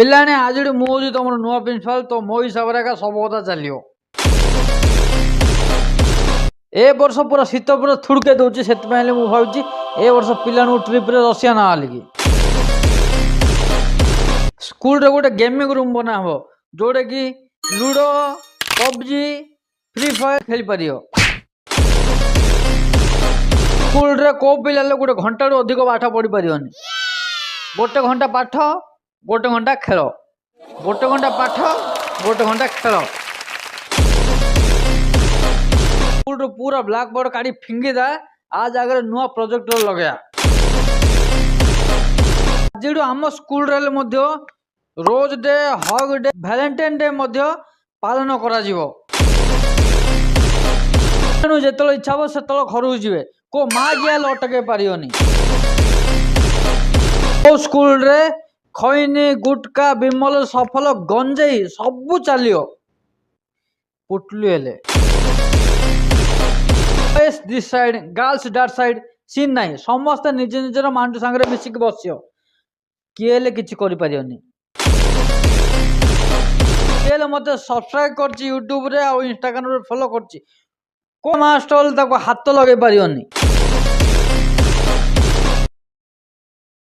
ପିଲାମାନେ ଆଜି ମୁଁ ହେଉଛି ତମର ନୂଆ ପ୍ରିନ୍ସିପାଲ ତ ମୋ ହିସାବରେ ଏକା ସବୁ କଥା ଚାଲିବ। ଏ ବର୍ଷ ପୁରା ଶୀତ ପୁରା ଥୁଡ଼କେ ଦଉଛି, ସେଥିପାଇଁ ହେଲେ ମୁଁ ଭାବୁଛି ଏ ବର୍ଷ ପିଲାଙ୍କୁ ଟ୍ରିପ୍ରେ ରଷିଆ ନା ହେଲିକି ସ୍କୁଲରେ ଗୋଟେ ଗେମିଂ ରୁମ୍ ବନା ହବ, ଯୋଉଟା କି ଲୁଡୋ, ପବଜି, ଫ୍ରି ଫାୟାର ଖେଳି ପାରିବ। ସ୍କୁଲରେ କୋଉ ପିଲା ହେଲେ ଗୋଟେ ଘଣ୍ଟାରୁ ଅଧିକ ପାଠ ପଢି ପାରିବନି। ଗୋଟେ ଘଣ୍ଟା ପାଠ, ଗୋଟେ ଘଣ୍ଟା ଖେଳ, ଗୋଟେ ଘଣ୍ଟା ପାଠ, ଗୋଟେ ଘଣ୍ଟା ଖେଳ। ସ୍କୁଲରୁ ପୁରା ବ୍ଲାକ୍ ବୋର୍ଡ କାଢି ଫିଙ୍ଗିଦା, ଆ ଜାଗାରେ ନୂଆ ପ୍ରୋଜେକ୍ଟର ଲଗେଇବା। ଆଜିଠୁ ଆମ ସ୍କୁଲରେ ହେଲେ ମଧ୍ୟ ରୋଜ ଡେ, ହଗ ଡେ, ଭ୍ୟାଲେଣ୍ଟାଇନ୍ ଡେ ମଧ୍ୟ ପାଳନ କରାଯିବ। ଯେତେବେଳେ ଇଚ୍ଛା ହବ ସେତେବେଳେ ଘରକୁ ଯିବେ, କୋଉ ମା କିଆ ହେଲେ ଅଟକେଇ ପାରିବନି। ସ୍କୁଲରେ ଖଇନି, ଗୁଟକା, ବିମଲ, ସଫଲ, ଗଞ୍ଜେଇ ସବୁ ଚାଲିବ। ପୁଟଲି ହେଲେ this side, girls dot side scene ନାହିଁ, ସମସ୍ତେ ନିଜ ନିଜର ମାଣ୍ଡୁ ସାଙ୍ଗରେ ମିଶିକି ବସିବ। କିଏ ହେଲେ କିଛି କରିପାରିବନି। କିଏ ହେଲେ ମତେ ସବସ୍କ୍ରାଇବ କରିଛି ୟୁଟ୍ୟୁବରେ ଆଉ ଇନଷ୍ଟାଗ୍ରାମରେ ଫଲୋ କରିଛି, କୋଉ ମାଷ୍ଟର ତାକୁ ହାତ ଲଗେଇ ପାରିବନି।